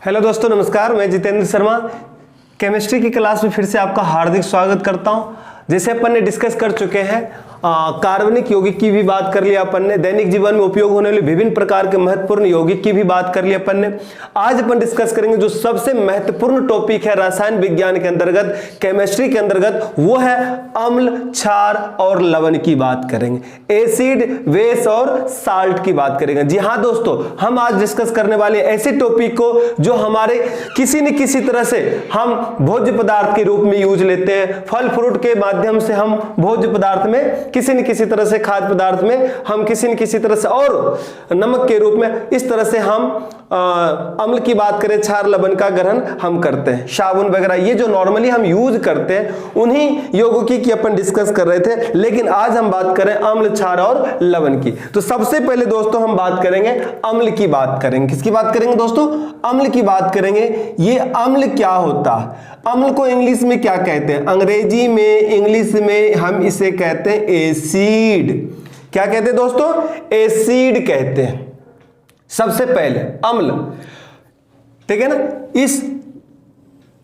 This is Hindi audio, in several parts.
हेलो दोस्तों, नमस्कार। मैं जितेंद्र शर्मा केमिस्ट्री की क्लास में फिर से आपका हार्दिक स्वागत करता हूं। जैसे अपन ने डिस्कस कर चुके हैं, कार्बनिक यौगिक की भी बात कर लिया अपन ने, दैनिक जीवन में उपयोग होने वाले विभिन्न प्रकार के महत्वपूर्ण यौगिक की भी बात कर लिया अपन ने। आज अपन डिस्कस करेंगे जो सबसे महत्वपूर्ण टॉपिक है रसायन विज्ञान के अंतर्गत, केमिस्ट्री के अंतर्गत, वो है अम्ल, क्षार और लवण की बात करेंगे। एसिड, बेस और साल्ट की बात करेंगे। जी हाँ दोस्तों, हम आज डिस्कस करने वाले ऐसे टॉपिक को जो हमारे किसी न किसी तरह से हम भोज्य पदार्थ के रूप में यूज लेते हैं। फल फ्रूट के माध्यम से हम भोज्य पदार्थ में, किसी न किसी तरह से खाद्य पदार्थ में हम किसी न किसी तरह से, और नमक के रूप में, इस तरह से हम अम्ल की बात करें, क्षार लवण का ग्रहण हम करते हैं। साबुन वगैरह ये जो नॉर्मली हम यूज करते हैं उन्हीं यौगिकों की अपन डिस्कस कर रहे थे, लेकिन आज हम बात करें अम्ल, क्षार और लवण की। तो सबसे पहले दोस्तों हम बात करेंगे अम्ल की बात करेंगे। किसकी बात करेंगे दोस्तों? अम्ल की बात करेंगे। ये अम्ल क्या होता है? अम्ल को इंग्लिश में क्या कहते हैं? अंग्रेजी में, इंग्लिश में हम इसे कहते हैं एसिड। क्या कहते हैं दोस्तों? एसिड कहते हैं। सबसे पहले अम्ल, ठीक है ना। इस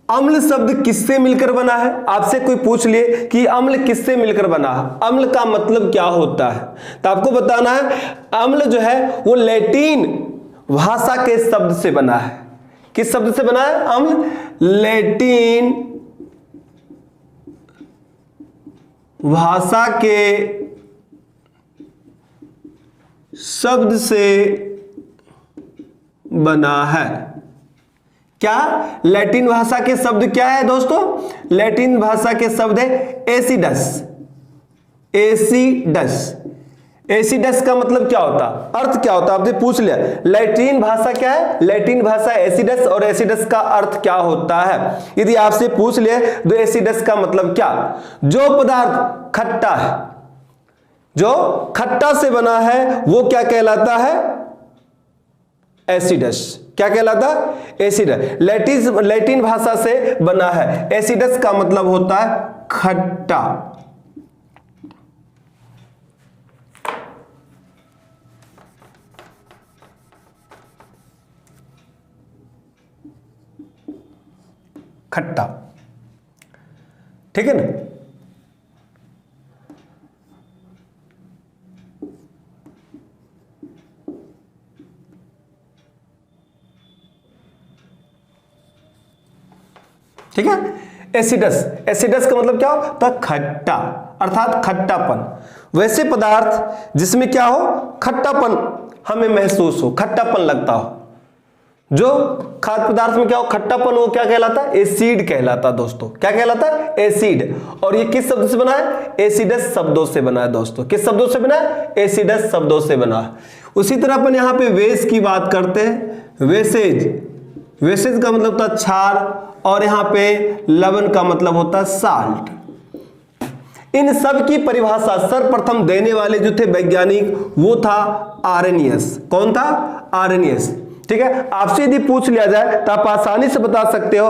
अम्ल शब्द किससे मिलकर बना है? आपसे कोई पूछ लिए कि अम्ल किससे मिलकर बना है, अम्ल का मतलब क्या होता है, तो आपको बताना है अम्ल जो है वो लैटिन भाषा के शब्द से बना है। किस शब्द से बना है अम्ल? लैटिन भाषा के शब्द से बना है। क्या? लैटिन भाषा के शब्द क्या है दोस्तों? लैटिन भाषा के शब्द है एसिडस। एसिडस, एसिडस का मतलब क्या होता, अर्थ क्या होता? आपने पूछ लिया लैटिन भाषा क्या है, लैटिन भाषा एसिडस, और एसिडस का अर्थ क्या होता है। यदि आपसे पूछ ले तो एसिडस का मतलब क्या? जो पदार्थ खट्टा है, जो खट्टा से बना है, वो क्या कहलाता है? एसिडस। क्या कहलाता? एसिडस। लैटिन भाषा से बना है। एसिडस का मतलब होता है खट्टा। खट्टा, ठीक है ना। ठीक है। एसिडस, एसिडस का मतलब क्या होता है? खट्टा, अर्थात खट्टापन। वैसे पदार्थ जिसमें क्या हो, खट्टापन हमें महसूस हो, खट्टापन लगता हो। जो खाद्य पदार्थ में क्या हो, खट्टापन, वो क्या कहलाता है? एसिड कहलाता। दोस्तों क्या कहलाता है? एसिड। और ये किस शब्द से बना है? एसिडस शब्दों से बना है। दोस्तों किस शब्दों से बना है? एसिडस शब्दों से बना है। उसी तरह अपन यहां पे वेस की बात करते हैं। वेसेज, वेसेज का मतलब होता है क्षार, और यहां पे लवण का मतलब होता है साल्ट। इन सब की परिभाषा सर्वप्रथम देने वाले जो थे वैज्ञानिक, वो था आर्रेनियस। कौन था? आर्रेनियस। ठीक है। आपसे यदि पूछ लिया जाए तो आप आसानी से बता सकते हो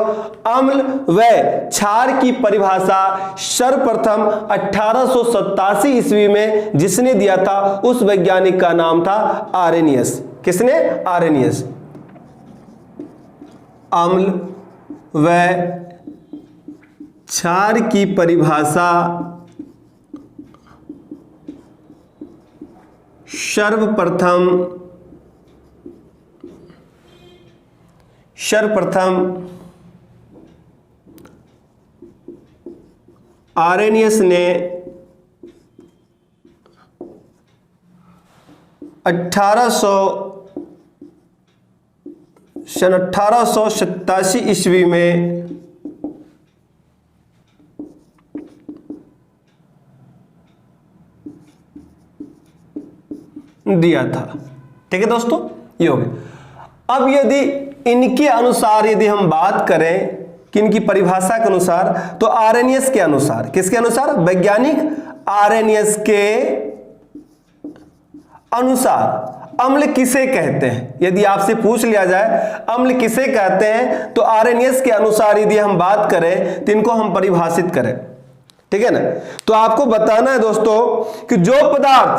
अम्ल व क्षार की परिभाषा सर्वप्रथम 1887 ईस्वी में जिसने दिया था, उस वैज्ञानिक का नाम था आर्रेनियस। किसने? आर्रेनियस। अम्ल व क्षार की परिभाषा सर्वप्रथम आर्रेनियस ने 1887 ईस्वी में दिया था। ठीक है दोस्तों, ये हो गया। अब यदि इनके अनुसार यदि हम बात करें कि इनकी परिभाषा के अनुसार, तो आर्रेनियस के अनुसार, किसके अनुसार? वैज्ञानिक आर्रेनियस के अनुसार अम्ल किसे कहते हैं? यदि आपसे पूछ लिया जाए अम्ल किसे कहते हैं, तो आर्रेनियस के अनुसार यदि हम बात करें तो इनको हम परिभाषित करें। ठीक है ना। तो आपको बताना है दोस्तों कि जो पदार्थ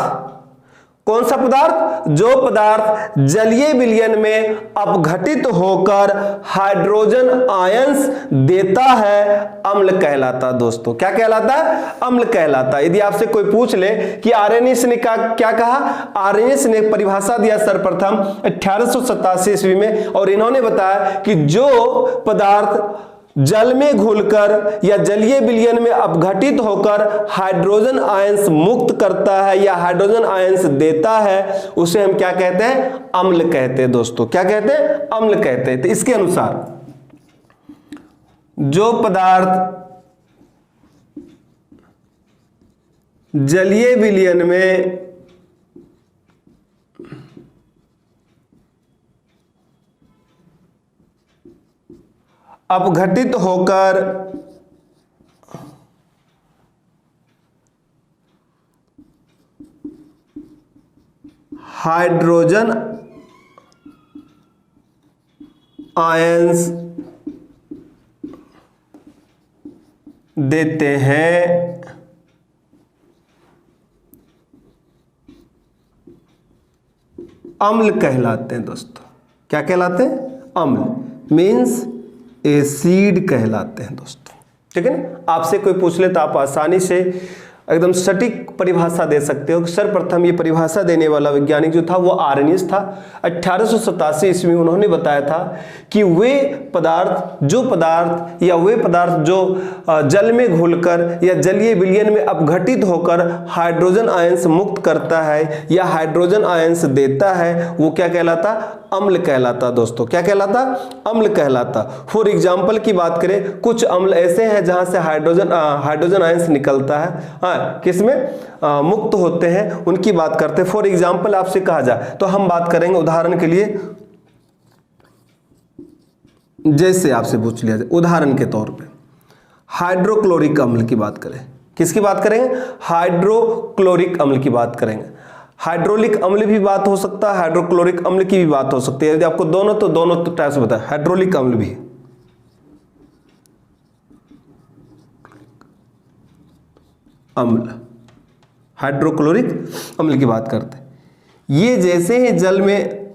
कौन सा पदार्थ? जो पदार्थ जलीय विलयन में अपघटित होकर हाइड्रोजन आयंस देता है अम्ल कहलाता है दोस्तों। क्या कहलाता है? अम्ल कहलाता है। यदि आपसे कोई पूछ ले कि आर्यनियस ने क्या कहा, आर्यनियस ने परिभाषा दिया सर्वप्रथम 1887 ईस्वी में, और इन्होंने बताया कि जो पदार्थ जल में घुलकर या जलीय विलयन में अपघटित होकर हाइड्रोजन आयंस मुक्त करता है या हाइड्रोजन आयंस देता है, उसे हम क्या कहते हैं? अम्ल कहते हैं दोस्तों। क्या कहते हैं? अम्ल कहते हैं। तो इसके अनुसार जो पदार्थ जलीय विलयन में अपघटित होकर हाइड्रोजन आयंस देते हैं अम्ल कहलाते हैं दोस्तों। क्या कहलाते हैं? अम्ल मीन्स एसिड कहलाते हैं दोस्तों। ठीक है ना? आपसे कोई पूछ ले तो आप आसानी से एकदम सटीक परिभाषा दे सकते हो। सर्वप्रथम ये परिभाषा देने वाला वैज्ञानिक जो था वो आर्यनियस था। 1887 ईस्वी में उन्होंने बताया था कि वे पदार्थ जो जल में घुलकर या जलीय विलयन में अपघटित होकर हाइड्रोजन आयंस मुक्त करता है या हाइड्रोजन आयंस देता है, वो क्या कहलाता? अम्ल कहलाता दोस्तों। क्या कहलाता? अम्ल कहलाता। फॉर एग्जाम्पल की बात करें, कुछ अम्ल ऐसे हैं जहां से हाइड्रोजन आयंस निकलता है, किसमें? मुक्त होते हैं, उनकी बात करते हैं। फॉर एग्जाम्पल आपसे कहा जाए तो हम बात करेंगे उदाहरण के लिए, जैसे आपसे पूछ लिया जाए उदाहरण के तौर पे हाइड्रोक्लोरिक अम्ल की बात करें। किसकी बात करेंगे? हाइड्रोक्लोरिक अम्ल की बात करेंगे। हाइड्रोलिक अम्ल भी बात हो सकता है, हाइड्रोक्लोरिक अम्ल की भी बात हो सकती है। यदि आपको दोनों टाइप से बताया, हाइड्रोलिक अम्ल भी, अम्ल, हाइड्रोक्लोरिक अम्ल की बात करते हैं। ये जैसे ही जल में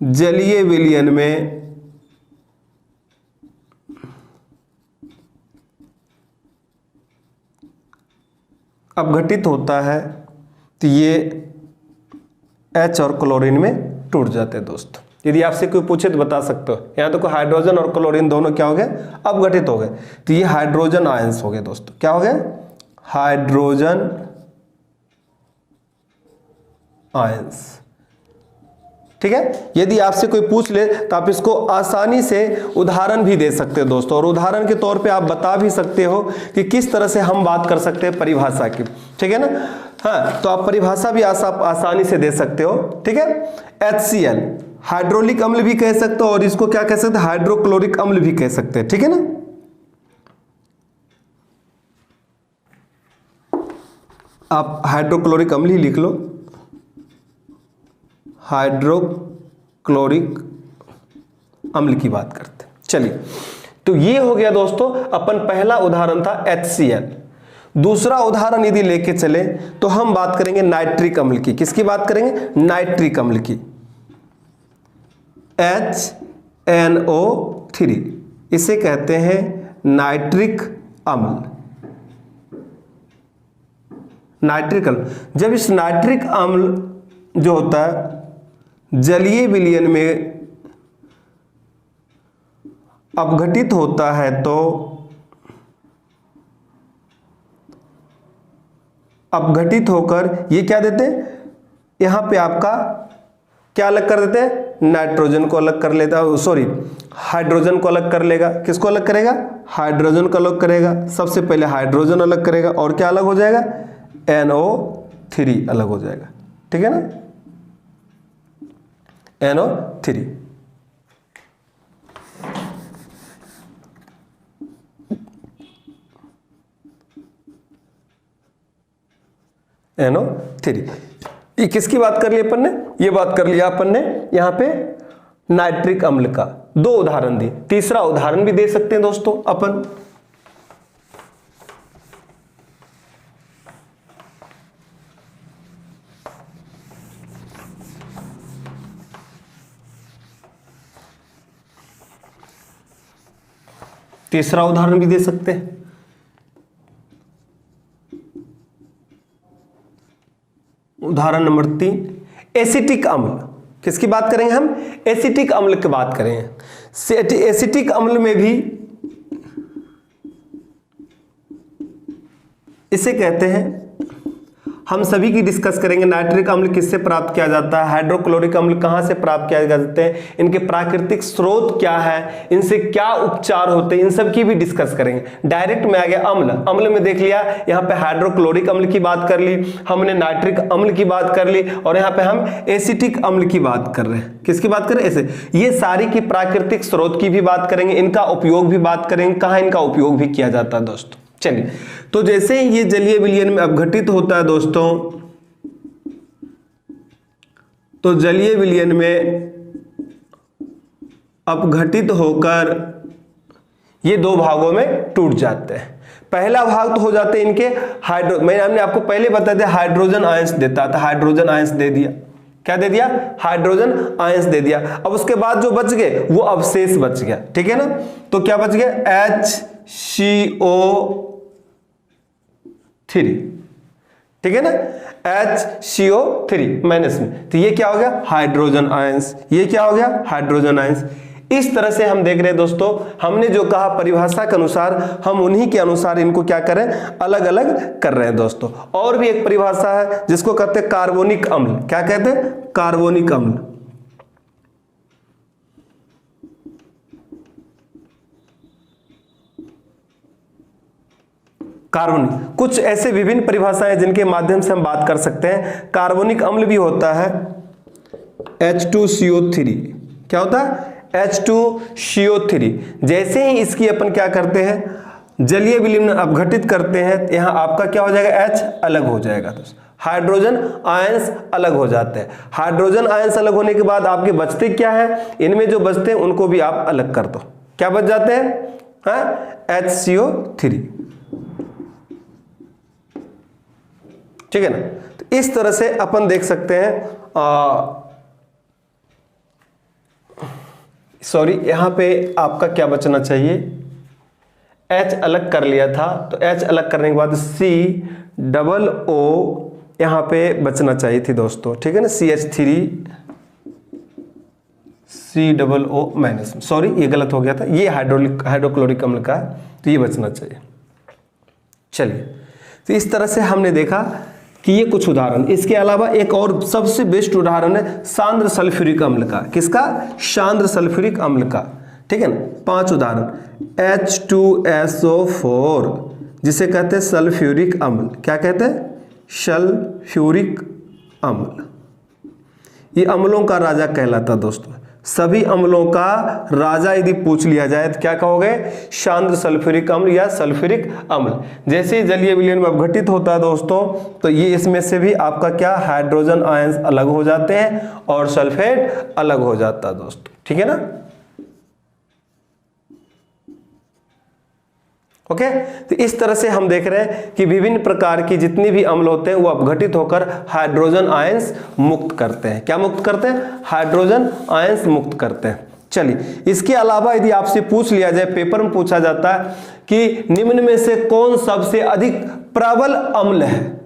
जलीय विलयन में अपघटित होता है तो ये H और क्लोरीन में टूट जाते हैं दोस्तों। यदि आपसे कोई पूछे तो बता सकते हो। यहां तो हाइड्रोजन और क्लोरीन दोनों क्या हो गए? अपघटित हो गए। तो ये हाइड्रोजन आयंस हो गए दोस्तों। क्या हो गए? Hydrogen ions. ठीक है? यदि आपसे कोई पूछ ले तो आप इसको आसानी से उदाहरण भी दे सकते हो दोस्तों, और उदाहरण के तौर पे आप बता भी सकते हो कि किस तरह से हम बात कर सकते हैं परिभाषा की। ठीक है ना? हाँ, तो आप परिभाषा भी आसानी से दे सकते हो। ठीक है? HCl हाइड्रोलिक अम्ल भी कह सकते हो, और इसको क्या कह सकते हैं? हाइड्रोक्लोरिक अम्ल भी कह सकते हैं। ठीक है ना? आप हाइड्रोक्लोरिक अम्ल ही लिख लो, हाइड्रोक्लोरिक अम्ल की बात करते हैं। चलिए, तो ये हो गया दोस्तों अपन पहला उदाहरण था HCl। दूसरा उदाहरण यदि लेके चले तो हम बात करेंगे नाइट्रिक अम्ल की। किसकी बात करेंगे? नाइट्रिक अम्ल की, HNO3। इसे कहते हैं नाइट्रिक अम्ल। नाइट्रिक अम्ल, जब इस नाइट्रिक अम्ल जो होता है जलीय विलयन में अपघटित होता है तो अपघटित होकर ये क्या देते हैं? यहां पे आपका क्या अलग कर देते हैं? नाइट्रोजन को अलग कर लेता है, सॉरी हाइड्रोजन को अलग कर लेगा। किसको अलग करेगा? हाइड्रोजन को अलग करेगा। सबसे पहले हाइड्रोजन अलग करेगा, और क्या अलग हो जाएगा? NO3 अलग हो जाएगा। ठीक है ना? NO3। NO3। ये किसकी बात कर ली अपन ने? ये बात कर लिया अपन ने यहां पे नाइट्रिक अम्ल का। दो उदाहरण दिए, तीसरा उदाहरण भी दे सकते हैं दोस्तों अपन। तीसरा उदाहरण भी दे सकते हैं। उदाहरण नंबर 3, एसिटिक अम्ल। किसकी बात करेंगे हम? एसिटिक अम्ल की बात करेंगे। एसिटिक अम्ल में भी इसे कहते हैं, हम सभी की डिस्कस करेंगे। नाइट्रिक अम्ल किससे प्राप्त किया जाता है, हाइड्रोक्लोरिक अम्ल कहां से प्राप्त किया जाते हैं, इनके प्राकृतिक स्रोत क्या है, इनसे क्या उपचार होते हैं, इन सब की भी डिस्कस करेंगे। डायरेक्ट में आ गया अम्ल। अम्ल में देख लिया, यहाँ पे हाइड्रोक्लोरिक अम्ल की बात कर ली, हमने नाइट्रिक अम्ल की बात कर ली, और यहाँ पे हम एसिटिक अम्ल की बात कर रहे हैं। किसकी बात करें? ऐसे ये सारी की प्राकृतिक स्रोत की भी बात करेंगे, इनका उपयोग भी बात करेंगे, कहां इनका उपयोग भी किया जाता है दोस्तों। चलिए, तो जैसे ही ये जलीय विलयन में अपघटित होता है दोस्तों, तो जलीय विलयन में अपघटित होकर ये दो भागों में टूट जाते हैं। पहला भाग तो हो जाते हैं इनके हमने आपको पहले बता दिया हाइड्रोजन आयंस देता था, हाइड्रोजन आयंस दे दिया। क्या दे दिया? हाइड्रोजन आयंस दे दिया। अब उसके बाद जो बच गए वो अवशेष बच गया, ठीक है ना। तो क्या बच गया? HCO3, ठीक है ना, HCO3 माइनस में, तो ये क्या हो गया? Hydrogen ions. ये क्या हो गया? Hydrogen ions. इस तरह से हम देख रहे हैं दोस्तों, हमने जो कहा परिभाषा के अनुसार, हम उन्हीं के अनुसार इनको क्या करें? अलग अलग कर रहे हैं दोस्तों। और भी एक परिभाषा है जिसको कहते हैं कार्बोनिक अम्ल। क्या कहते हैं? कार्बोनिक अम्ल। कार्बोनिक, कुछ ऐसे विभिन्न परिभाषाएं जिनके माध्यम से हम बात कर सकते हैं। कार्बोनिक अम्ल भी होता है H2CO3। क्या होता है? H2CO3। जैसे ही इसकी अपन क्या करते हैं? जलीय विलयन में अपघटित करते हैं, यहां आपका क्या हो जाएगा? H अलग हो जाएगा दोस्तों, हाइड्रोजन आयंस अलग हो जाते हैं। हाइड्रोजन आयंस अलग होने के बाद आपके बचते क्या है? इनमें जो बचते हैं उनको भी आप अलग कर दो। क्या बच जाते हैं? HCO3, ठीक है ना। तो इस तरह से अपन देख सकते हैं। सॉरी, यहां पे आपका क्या बचना चाहिए? H अलग कर लिया था, तो H अलग करने के बाद COO यहां पे बचना चाहिए थी दोस्तों, ठीक है ना। CH3 COO माइनस, सॉरी ये गलत हो गया था, ये हाइड्रोक्लोरिक अम्ल का है, तो ये बचना चाहिए। चलिए, तो इस तरह से हमने देखा कि ये कुछ उदाहरण। इसके अलावा एक और सबसे बेस्ट उदाहरण है सांद्र सल्फ्यूरिक अम्ल का। किसका? सांद्र सल्फ्यूरिक अम्ल का, ठीक है ना। 5 उदाहरण। H2SO4 जिसे कहते हैं सल्फ्यूरिक अम्ल। क्या कहते हैं? सल्फ्यूरिक अम्ल। ये अम्लों का राजा कहलाता दोस्तों। सभी अम्लों का राजा यदि पूछ लिया जाए तो क्या कहोगे? सांद्र सल्फ्यूरिक अम्ल या सल्फ्यूरिक अम्ल। जैसे ही जलीय विलयन में अपघटित होता है दोस्तों, तो ये इसमें से भी आपका क्या? हाइड्रोजन आयंस अलग हो जाते हैं और सल्फेट अलग हो जाता है दोस्तों, ठीक है ना। ओके, तो इस तरह से हम देख रहे हैं कि विभिन्न प्रकार की जितनी भी अम्ल होते हैं वो अपघटित होकर हाइड्रोजन आयंस मुक्त करते हैं। क्या मुक्त करते हैं? हाइड्रोजन आयंस मुक्त करते हैं। चलिए, इसके अलावा यदि आपसे पूछ लिया जाए, पेपर में पूछा जाता है कि निम्न में से कौन सबसे अधिक प्रबल अम्ल है?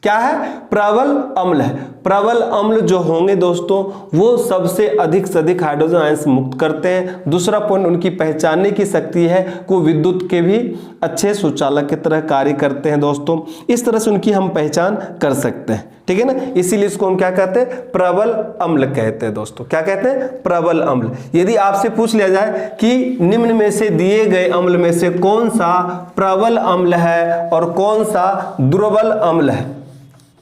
क्या है? प्रबल अम्ल है। प्रबल अम्ल जो होंगे दोस्तों वो सबसे अधिक से अधिक हाइड्रोजन आयंस मुक्त करते हैं। दूसरा पॉइंट, उनकी पहचानने की शक्ति है, को विद्युत के भी अच्छे सुचालक की तरह कार्य करते हैं दोस्तों। इस तरह से उनकी हम पहचान कर सकते हैं, ठीक है ना। इसीलिए इसको हम क्या कहते हैं? प्रबल अम्ल कहते हैं दोस्तों। क्या कहते हैं? प्रबल अम्ल। यदि आपसे पूछ लिया जाए कि निम्न में से दिए गए अम्ल में से कौन सा प्रबल अम्ल है और कौन सा दुर्बल अम्ल है,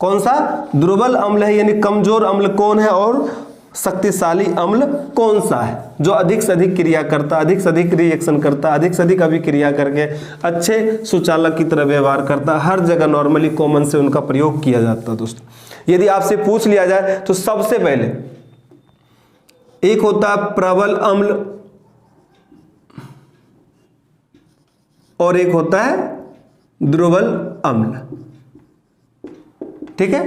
कौन सा दुर्बल अम्ल है, यानी कमजोर अम्ल कौन है और शक्तिशाली अम्ल कौन सा है, जो अधिक से अधिक क्रिया करता, अधिक से अधिक रिएक्शन करता, अधिक से अधिक अभिक्रिया करके अच्छे सुचालक की तरह व्यवहार करता, हर जगह नॉर्मली कॉमन से उनका प्रयोग किया जाता है दोस्तों। यदि आपसे पूछ लिया जाए तो सबसे पहले एक होता है प्रबल अम्ल और एक होता है दुर्बल अम्ल, ठीक है।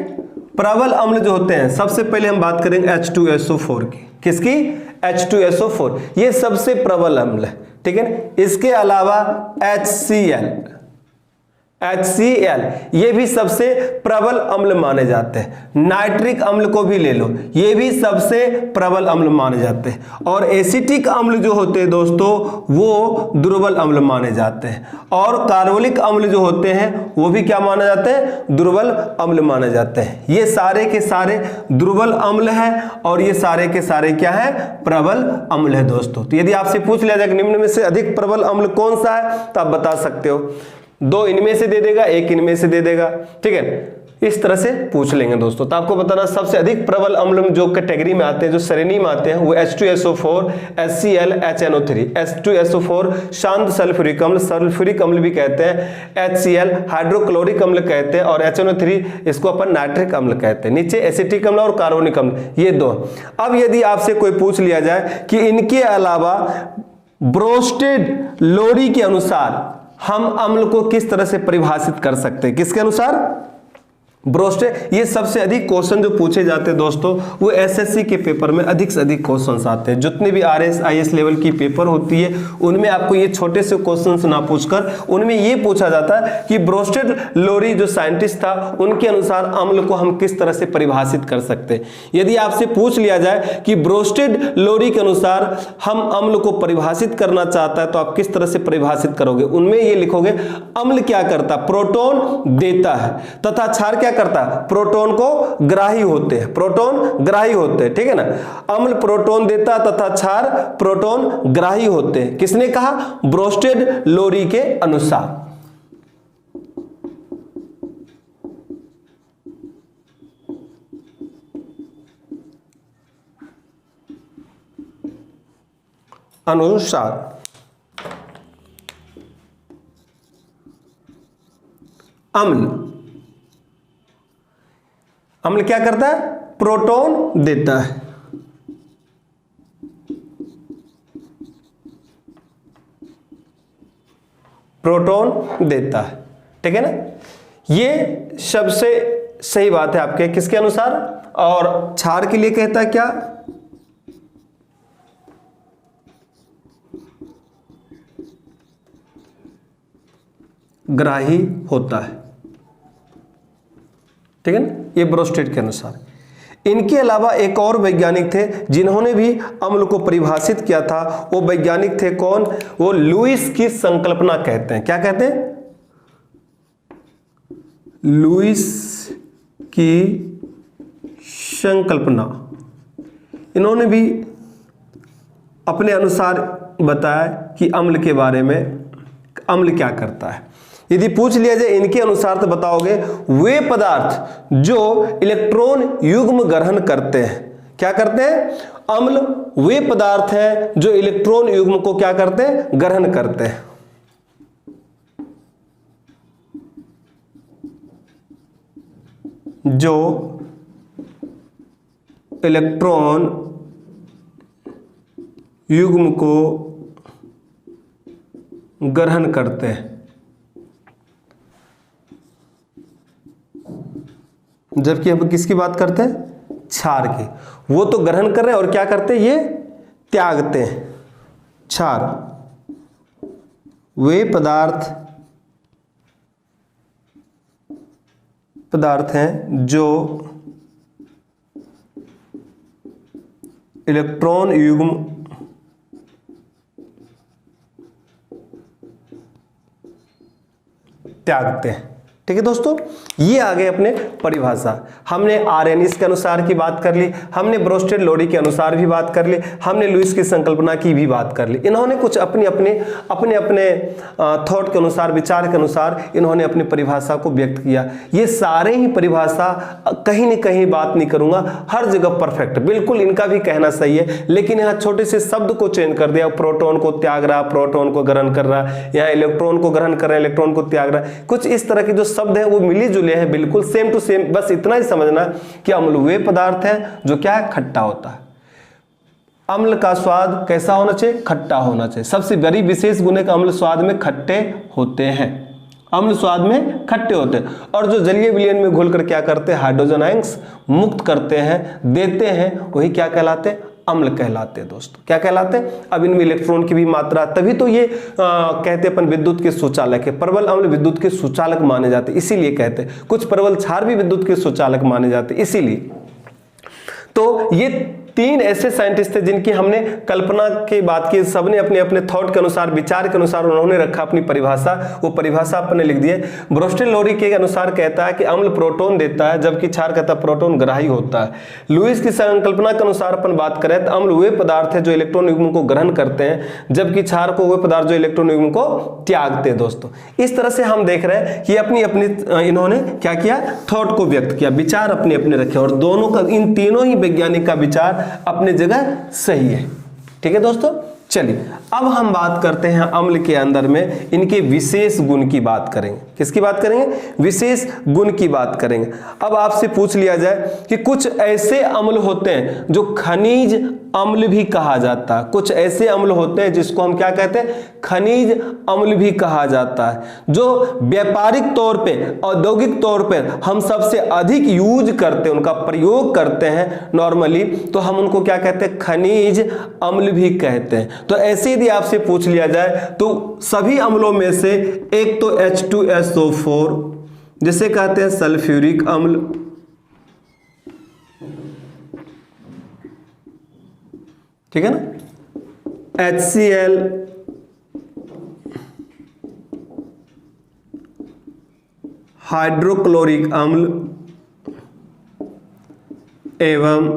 प्रबल अम्ल जो होते हैं, सबसे पहले हम बात करेंगे H2SO4 की। किसकी? H2SO4। ये सबसे प्रबल अम्ल है। ठीक है ना। इसके अलावा HCl ये भी सबसे प्रबल अम्ल माने जाते हैं। नाइट्रिक अम्ल को भी ले लो, ये भी सबसे प्रबल अम्ल माने जाते हैं। और एसिटिक अम्ल जो होते हैं दोस्तों वो दुर्बल अम्ल माने जाते हैं। और कार्बोनिक अम्ल जो होते हैं वो भी क्या माने जाते हैं, दुर्बल अम्ल माने जाते हैं। ये सारे के सारे दुर्बल अम्ल हैं और ये सारे के सारे क्या है, प्रबल अम्ल है दोस्तों। तो यदि आपसे पूछ लिया जाए कि निम्न में से अधिक प्रबल अम्ल कौन सा है तो आप बता सकते हो, 2 इनमें से दे देगा, 1 इनमें से दे देगा, ठीक है, इस तरह से पूछ लेंगे दोस्तों। तो आपको बताना सबसे अधिक प्रबल अम्ल जो कैटेगरी में आते हैं, जो श्रेणी में आते हैं, वो H2SO4, HCl, HNO3। H2SO4 शांत सल्फ्यूरिक अम्ल, सल्फ्यूरिक अम्ल भी कहते हैं, HCl हाइड्रोक्लोरिक अम्ल कहते हैं, और HNO3 इसको अपन नाइट्रिक अम्ल कहते हैं। नीचे एसिटिक अम्ल और कार्बोनिक अम्ल, ये 2। अब यदि आपसे कोई पूछ लिया जाए कि इनके अलावा ब्रोस्टेड लोरी के अनुसार हम अम्ल को किस तरह से परिभाषित कर सकते हैं, किसके अनुसार, ब्रोस्टेड। ये सबसे अधिक क्वेश्चन जो पूछे जाते हैं दोस्तों वो एसएससी के पेपर में अधिक से अधिक क्वेश्चंस आते हैं। जितने भी आरएस आईएएस लेवल की पेपर होती है उनमें आपको ये छोटे से क्वेश्चंस ना पूछकर उनमें ये पूछा जाता है कि ब्रोस्टेड लोरी जो साइंटिस्ट था उनके अनुसार अम्ल को हम किस तरह से परिभाषित कर सकते हैं। यदि आपसे पूछ लिया जाए कि ब्रोस्टेड लोरी के अनुसार हम अम्ल को परिभाषित करना चाहता है तो आप किस तरह से परिभाषित करोगे, उनमें ये लिखोगे अम्ल क्या करता, प्रोटॉन देता है, तथा क्षार क्या करता है, प्रोटॉन को ग्राही होते हैं, प्रोटॉन ग्राही होते हैं, ठीक है ना। अम्ल प्रोटॉन देता तथा क्षार प्रोटॉन ग्राही होते हैं, किसने कहा, ब्रोस्टेड लोरी के अनुसार। अम्ल क्या करता है, प्रोटॉन देता है, प्रोटॉन देता है, ठीक है ना। ये सबसे सही बात है आपके किसके अनुसार। और क्षार के लिए कहता है क्या, ग्राही होता है, ठीक है ना, ये ब्रोस्टेड के अनुसार। इनके अलावा एक और वैज्ञानिक थे जिन्होंने भी अम्ल को परिभाषित किया था, वो वैज्ञानिक थे कौन, वो लुईस की संकल्पना कहते हैं। क्या कहते हैं, लुईस की संकल्पना। इन्होंने भी अपने अनुसार बताया कि अम्ल के बारे में, अम्ल क्या करता है। यदि पूछ लिया जाए इनके अनुसार तो बताओगे वे पदार्थ जो इलेक्ट्रॉन युग्म ग्रहण करते हैं। क्या करते हैं, अम्ल वे पदार्थ हैं जो इलेक्ट्रॉन युग्म को क्या करते हैं, ग्रहण करते हैं। जो इलेक्ट्रॉन युग्म को ग्रहण करते हैं। जबकि हम किसकी बात करते हैं, क्षार की। वो तो ग्रहण कर रहे हैं और क्या करते हैं, ये त्यागते हैं। क्षार वे पदार्थ हैं जो इलेक्ट्रॉन युग्म त्यागते हैं, ठीक है दोस्तों। ये आ गए अपने परिभाषा। हमने आर्यनिस के अनुसार की बात कर ली, हमने ब्रोस्टेड लोरी के अनुसार भी बात कर ली, हमने लुईस की संकल्पना की भी बात कर ली। इन्होंने कुछ अपने अपने थॉट के अनुसार, विचार के अनुसार इन्होंने अपनी परिभाषा को व्यक्त किया। ये सारे ही परिभाषा कहीं न कहीं बात नहीं करूंगा, हर जगह परफेक्ट, बिल्कुल इनका भी कहना सही है, लेकिन यहाँ छोटे से शब्द को चेंज कर दिया। प्रोटॉन को त्याग रहा, प्रोटॉन को ग्रहण कर रहा, यहाँ इलेक्ट्रॉन को ग्रहण कर रहा है, इलेक्ट्रॉन को त्याग रहा है। कुछ इस तरह के जो शब्द हैं वो मिली जुले हैं, बिल्कुल सेम टू सेम। बस इतना ही समझना कि अम्ल वे पदार्थ हैं जो क्या है, खट्टा होता है। अम्ल का स्वाद कैसा होना चाहिए, खट्टा होना चाहिए। सबसे बड़ी विशेष गुण है कि अम्ल स्वाद में खट्टे होते हैं, अम्ल स्वाद में खट्टे होते हैं। और जो जलीय विलयन में घुलकर क्या करते हैं, हाइड्रोजन आयंस मुक्त करते हैं, देते हैं, वही क्या कहलाते हैं, अम्ल कहलाते हैं दोस्तों। क्या कहलाते हैं? अब इनमें इलेक्ट्रॉन की भी मात्रा, तभी तो ये कहते हैं अपन विद्युत के सुचालक है। प्रबल अम्ल विद्युत के सुचालक माने जाते हैं, इसीलिए कहते हैं। कुछ प्रबल क्षार भी विद्युत के सुचालक माने जाते हैं, इसीलिए। तो ये 3 ऐसे साइंटिस्ट थे जिनकी हमने कल्पना की बात की, सबने अपने अपने थॉट के अनुसार, विचार के अनुसार उन्होंने रखा अपनी परिभाषा, वो परिभाषा अपने लिख दिए। ब्रोस्टेल-लोरी के अनुसार कहता है कि अम्ल प्रोटॉन देता है, जबकि क्षार कहता है प्रोटॉन ग्राही होता है। लुईस की संकल्पना के अनुसार अपन बात करें तो अम्ल वे पदार्थ है जो इलेक्ट्रॉन युग्म को ग्रहण करते हैं, जबकि क्षार को वे पदार्थ जो इलेक्ट्रॉन युग्म को त्यागते हैं दोस्तों। इस तरह से हम देख रहे हैं कि अपनी अपनी इन्होंने क्या किया, थॉट को व्यक्त किया, विचार अपने अपने रखे, और दोनों का, इन तीनों ही वैज्ञानिक का विचार अपने जगह सही है। ठीक है दोस्तों, चलिए अब हम बात करते हैं अम्ल के अंदर में इनके विशेष गुण की बात करेंगे। किसकी बात करेंगे? विशेष गुण की बात करेंगे। अब आपसे पूछ लिया जाए कि कुछ ऐसे अम्ल होते हैं जो खनिज अम्ल भी कहा जाता है, कुछ ऐसे अम्ल होते हैं जिसको हम क्या कहते हैं, खनिज अम्ल भी कहा जाता है, जो व्यापारिक तौर पे, औद्योगिक तौर पे हम सबसे अधिक यूज करते हैं, उनका प्रयोग करते हैं नॉर्मली, तो हम उनको क्या कहते हैं, खनिज अम्ल भी कहते हैं। तो ऐसे यदि आपसे पूछ लिया जाए तो सभी अम्लों में से एक तो H2SO4 जिसे कहते हैं सल्फ्यूरिक अम्ल, ठीक है ना, HCl, हाइड्रोक्लोरिक अम्ल एवं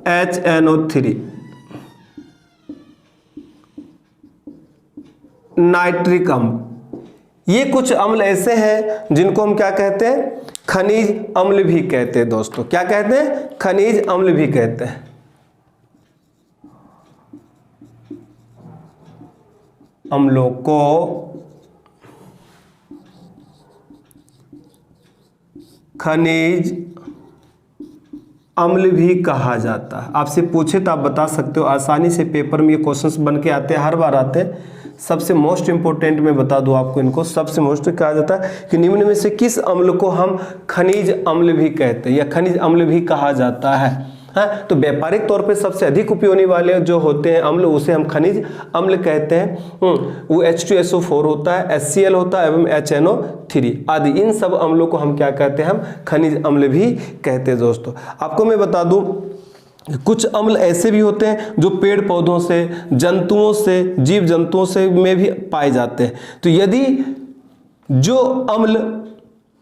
HNO3 नाइट्रिक अम्ल। ये कुछ अम्ल ऐसे हैं जिनको हम क्या कहते हैं, खनिज अम्ल भी कहते हैं दोस्तों। क्या कहते हैं? खनिज अम्ल भी कहते हैं। अम्लों को खनिज अम्ल भी कहा जाता है। आपसे पूछे तो आप बता सकते हो, आसानी से पेपर में ये क्वेश्चंस बन के आते हैं, हर बार आते हैं। सबसे मोस्ट इंपोर्टेंट मैं बता दूं आपको, इनको सबसे मोस्ट कहा जाता है कि निम्न में से किस अम्ल को हम खनिज अम्ल भी कहते हैं या खनिज अम्ल भी कहा जाता है। हाँ, तो व्यापारिक तौर पे सबसे अधिक उपयोगी वाले जो होते हैं अम्ल, उसे हम खनिज अम्ल कहते हैं। वो H2SO4 होता है, HCl होता है एवं HNO3 आदि, इन सब अम्लों को हम क्या कहते हैं, हम खनिज अम्ल भी कहते हैं दोस्तों। आपको मैं बता दूं कुछ अम्ल ऐसे भी होते हैं जो पेड़ पौधों से, जंतुओं से, जीव जंतुओं से में भी पाए जाते हैं। तो यदि जो अम्ल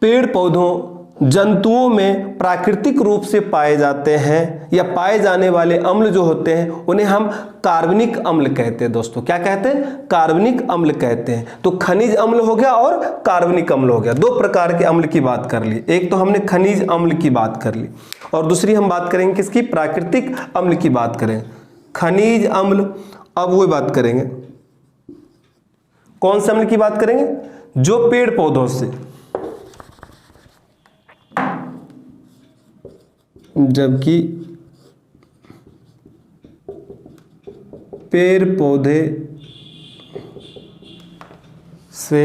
पेड़ पौधों, जंतुओं में प्राकृतिक रूप से पाए जाते हैं या पाए जाने वाले अम्ल जो होते हैं, उन्हें हम कार्बनिक अम्ल कहते हैं दोस्तों। क्या कहते हैं? कार्बनिक अम्ल कहते हैं। तो खनिज अम्ल हो गया और कार्बनिक अम्ल हो गया, दो प्रकार के अम्ल की बात कर ली। एक तो हमने खनिज अम्ल की बात कर ली और दूसरी हम बात करेंगे किसकी, प्राकृतिक अम्ल की बात करें, खनिज अम्ल। अब वो बात करेंगे कौन से अम्ल की बात करेंगे, जो पेड़ पौधों से, जबकि पेड़ पौधे से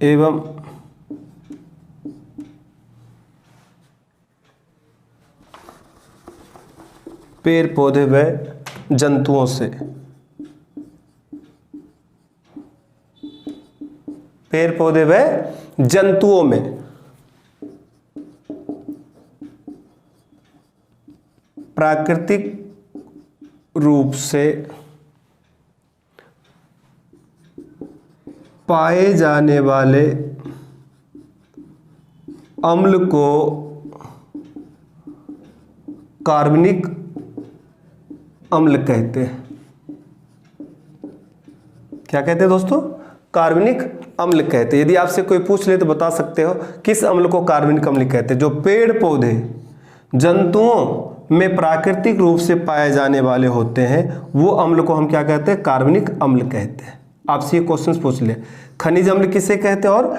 एवं पेड़ पौधे व जंतुओं से, पेड़ पौधे व जंतुओं में प्राकृतिक रूप से पाए जाने वाले अम्ल को कार्बनिक अम्ल कहते हैं। क्या कहते हैं दोस्तों? कार्बनिक अम्ल कहते हैं। यदि आपसे कोई पूछ ले तो बता सकते हो किस अम्ल को कार्बनिक अम्ल कहते हैं। जो पेड़ पौधे, जंतुओं में प्राकृतिक रूप से पाए जाने वाले होते हैं, वो अम्ल को हम क्या कहते हैं, कार्बनिक अम्ल कहते हैं। आपसे ये क्वेश्चन पूछ ले, खनिज अम्ल किसे कहते हैं और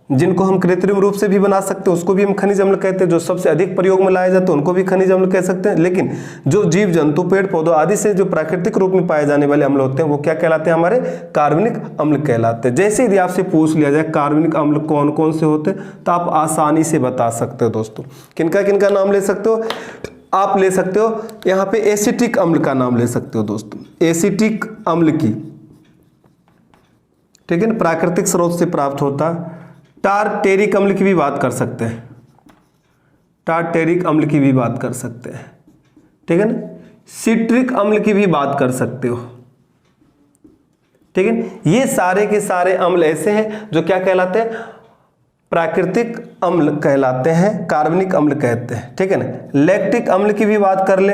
जिनको हम कृत्रिम रूप से भी बना सकते हैं उसको भी हम खनिज अम्ल कहते हैं। जो सबसे अधिक प्रयोग में लाए जाते हैं उनको भी खनिज अम्ल कह सकते हैं। लेकिन जो जीव जंतु, पेड़ पौधों आदि से जो प्राकृतिक रूप में पाए जाने वाले अम्ल होते हैं वो क्या कहलाते हैं? हमारे कार्बनिक अम्ल कहलाते हैं। जैसे यदि आपसे पूछ लिया जाए कार्बनिक अम्ल कौन कौन से होते हैं तो आप आसानी से बता सकते हो दोस्तों। किनका किनका नाम ले सकते हो? आप ले सकते हो यहाँ पे एसिटिक अम्ल का नाम ले सकते हो दोस्तों, एसिटिक अम्ल की, ठीक है ना, प्राकृतिक स्रोत से प्राप्त होता। टारटेरिक अम्ल की भी बात कर सकते हैं, टारटेरिक अम्ल की भी बात कर सकते हैं, ठीक है ना। सिट्रिक अम्ल की भी बात कर सकते हो, ठीक है। ये सारे के सारे अम्ल ऐसे हैं जो क्या कहलाते हैं? प्राकृतिक अम्ल कहलाते हैं, कार्बनिक अम्ल कहते हैं, ठीक है ना। लैक्टिक अम्ल की भी बात कर ले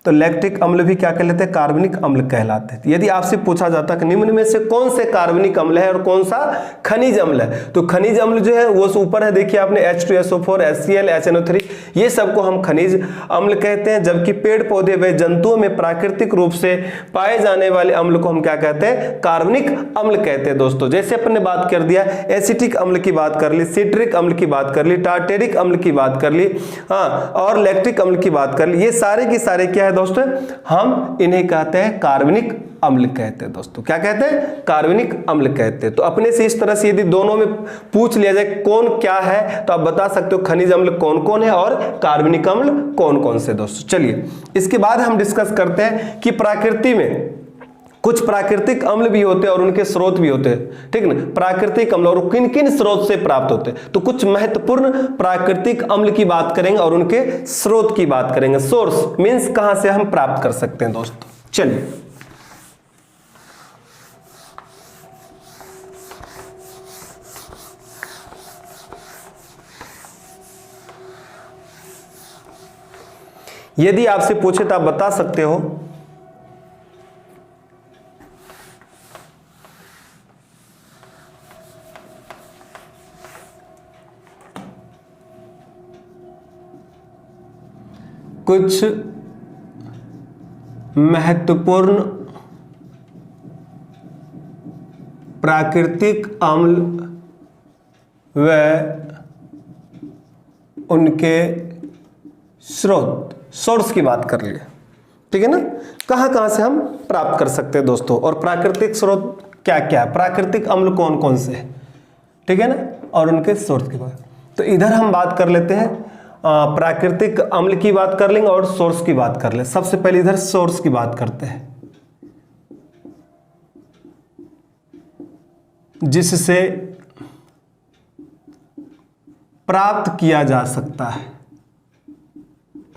तो लैक्टिक अम्ल भी क्या कहलाते हैं? कार्बनिक अम्ल कहलाते हैं। यदि आपसे पूछा जाता कि निम्न में से कौन से कार्बनिक अम्ल है और कौन सा खनिज अम्ल है, तो खनिज अम्ल जो है वो ऊपर है, देखिए आपने H2SO4, HCl, HNO3, ये सबको हम खनिज अम्ल कहते हैं। जबकि पेड़ पौधे व जंतुओं में प्राकृतिक रूप से पाए जाने वाले अम्ल को हम क्या कहते हैं? कार्बनिक अम्ल कहते हैं दोस्तों। जैसे अपन ने बात कर दिया, एसिटिक अम्ल की बात कर ली, सिट्रिक अम्ल की बात कर ली, टार्टेरिक अम्ल की बात कर ली, हाँ, और लैक्टिक अम्ल की बात कर ली। ये सारे के सारे क्या है दोस्तों? हम इन्हें कहते हैं कार्बनिक अम्ल कहते हैं दोस्तों। क्या कहते हैं? कार्बनिक अम्ल कहते हैं। तो अपने से इस तरह से यदि दोनों में पूछ लिया जाए कौन क्या है तो आप बता सकते हो खनिज अम्ल कौन कौन है और कार्बनिक अम्ल कौन कौन से दोस्तों। चलिए इसके बाद हम डिस्कस करते हैं कि प्रकृति में कुछ प्राकृतिक अम्ल भी होते हैं और उनके स्रोत भी होते हैं, ठीक है ना। प्राकृतिक अम्ल और किन किन स्रोत से प्राप्त होते हैं, तो कुछ महत्वपूर्ण प्राकृतिक अम्ल की बात करेंगे और उनके स्रोत की बात करेंगे। सोर्स मींस कहां से हम प्राप्त कर सकते हैं दोस्तों। चलिए यदि आपसे पूछे तो आप बता सकते हो कुछ महत्वपूर्ण प्राकृतिक अम्ल व उनके स्रोत, सोर्स की बात कर लिए, ठीक है ना। कहां कहां से हम प्राप्त कर सकते हैं दोस्तों, और प्राकृतिक स्रोत क्या क्या है, प्राकृतिक अम्ल कौन कौन से हैं, ठीक है ना, और उनके सोर्स की बात। तो इधर हम बात कर लेते हैं, प्राकृतिक अम्ल की बात कर लेंगे और सोर्स की बात कर ले। सबसे पहले इधर सोर्स की बात करते हैं, जिससे प्राप्त किया जा सकता है,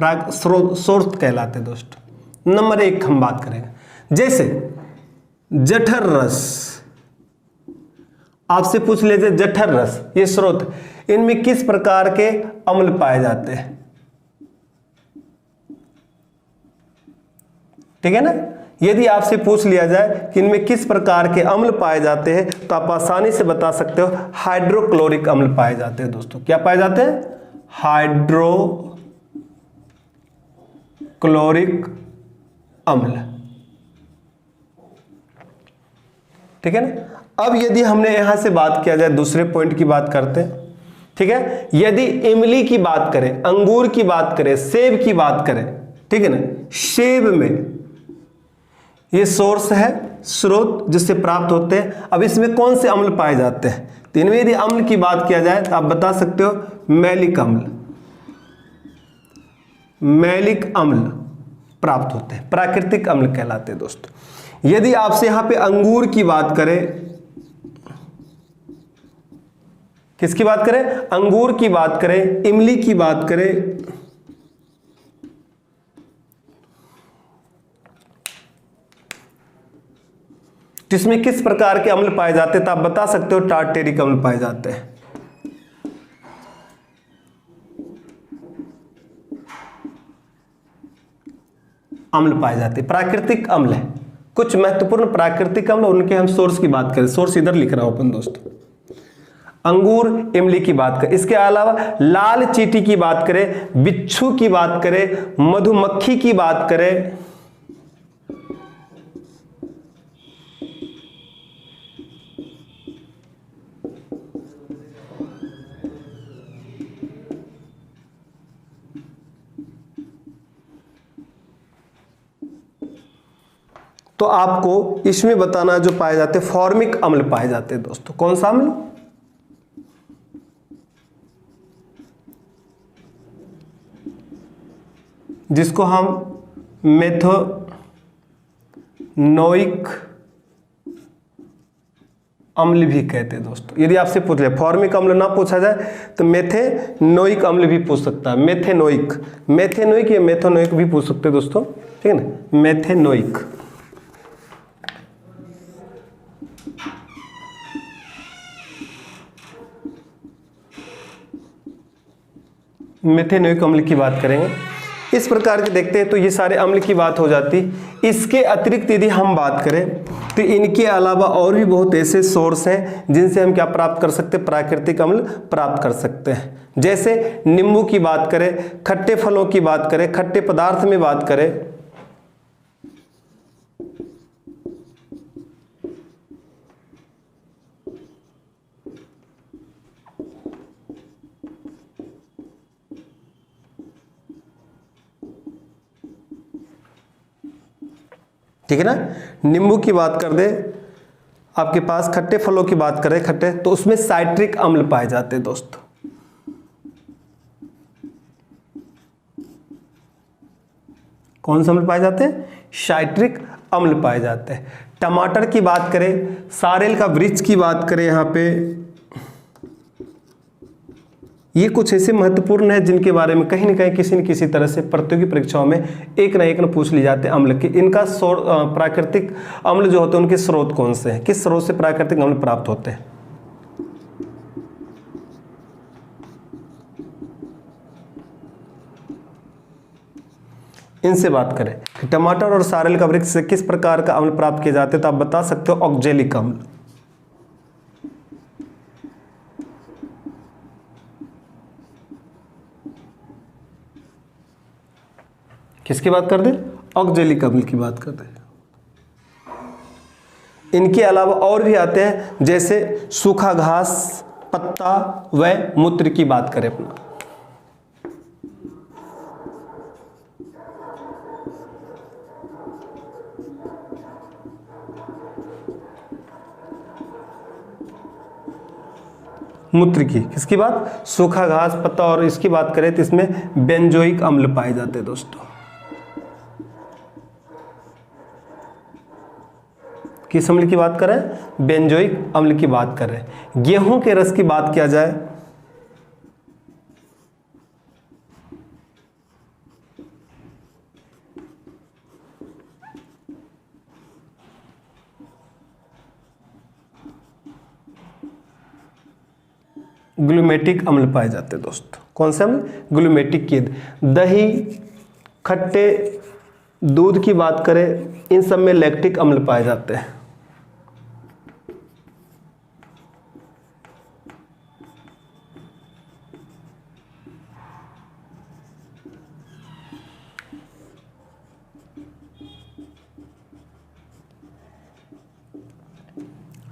सोर्स कहलाते हैं दोस्तों। नंबर 1 हम बात करेंगे, जैसे जठर रस, आपसे पूछ लीजिए जठर रस, ये स्रोत, इनमें किस प्रकार के अम्ल पाए जाते हैं, ठीक है ना। यदि आपसे पूछ लिया जाए कि इनमें किस प्रकार के अम्ल पाए जाते हैं तो आप आसानी से बता सकते हो हाइड्रोक्लोरिक अम्ल पाए जाते हैं दोस्तों। क्या पाए जाते हैं? हाइड्रोक्लोरिक अम्ल, ठीक है ना। अब यदि हमने यहां से बात किया जाए, दूसरे पॉइंट की बात करते हैं, ठीक है। यदि इमली की बात करें, अंगूर की बात करें, सेब की बात करें, ठीक है ना, सेब में ये सोर्स है, स्रोत जिससे प्राप्त होते हैं। अब इसमें कौन से अम्ल पाए जाते हैं? तो इनमें यदि अम्ल की बात किया जाए तो आप बता सकते हो मैलिक अम्ल, मैलिक अम्ल प्राप्त होते हैं, प्राकृतिक अम्ल कहलाते हैं दोस्तों। यदि आपसे यहां पे अंगूर की बात करें, किसकी बात करें? अंगूर की बात करें, इमली की बात करें, जिसमें किस प्रकार के अम्ल पाए जाते हैं तो आप बता सकते हो टार्टेरिक अम्ल पाए जाते हैं। अम्ल पाए जाते हैं, प्राकृतिक अम्ल है, कुछ महत्वपूर्ण प्राकृतिक अम्ल, उनके हम सोर्स की बात करें, सोर्स इधर लिख रहा हूं अपन दोस्तों। अंगूर, इमली की बात करें, इसके अलावा लाल चींटी की बात करें, बिच्छू की बात करें, मधुमक्खी की बात करें, तो आपको इसमें बताना जो पाए जाते हैं फॉर्मिक अम्ल पाए जाते हैं दोस्तों। कौन सा अम्ल? जिसको हम मेथोनोइक अम्ल भी कहते हैं दोस्तों। यदि आपसे पूछ ले फॉर्मिक अम्ल ना पूछा जाए तो मेथेनोइक अम्ल भी पूछ सकता है। मेथेनोइक या मेथोनोइक भी पूछ सकते हैं दोस्तों, ठीक है ना, मेथेनोइक। मेथेनोइक अम्ल की बात करेंगे। इस प्रकार के देखते हैं तो ये सारे अम्ल की बात हो जाती। इसके अतिरिक्त यदि हम बात करें तो इनके अलावा और भी बहुत ऐसे सोर्स हैं जिनसे हम क्या प्राप्त कर सकते हैं, प्राकृतिक अम्ल प्राप्त कर सकते हैं। जैसे नींबू की बात करें, खट्टे फलों की बात करें, खट्टे पदार्थ में बात करें, ठीक है ना। नींबू की बात कर दे, आपके पास खट्टे फलों की बात करें, खट्टे, तो उसमें साइट्रिक अम्ल पाए जाते हैं दोस्तों। कौन से अम्ल पाए जाते हैं? साइट्रिक अम्ल पाए जाते हैं। टमाटर की बात करें, सारेल का वृक्ष की बात करें, यहां पे ये कुछ ऐसे महत्वपूर्ण है जिनके बारे में कहीं ना कहीं किसी न किसी तरह से प्रतियोगी परीक्षाओं में एक ना एक पूछ ली जाते हैं अम्ल के। इनका प्राकृतिक अम्ल जो होते हैं उनके स्रोत कौन से हैं, किस स्रोत से प्राकृतिक अम्ल प्राप्त होते हैं। इनसे बात करें कि टमाटर और सारेल का वृक्ष से किस प्रकार का अम्ल प्राप्त किए जाते हैं, तो आप बता सकते हो ऑक्जेलिक अम्ल। किसकी बात कर दे? ऑक्जेलिक अम्ल की बात कर दे। इनके अलावा और भी आते हैं, जैसे सूखा घास, पत्ता व मूत्र की बात करें अपना, मूत्र की, किसकी बात? सूखा घास, पत्ता, और इसकी बात करें तो इसमें बेंजोइक अम्ल पाए जाते हैं दोस्तों। किस अम्ल की बात करें? बेंजोइक अम्ल की बात कर रहे हैं। गेहूं के रस की बात किया जाए, ग्लूमेटिक अम्ल पाए जाते हैं दोस्तों। कौन से अम्ल? ग्लूमेटिक की। दही, खट्टे दूध की बात करें, इन सब में लैक्टिक अम्ल पाए जाते हैं।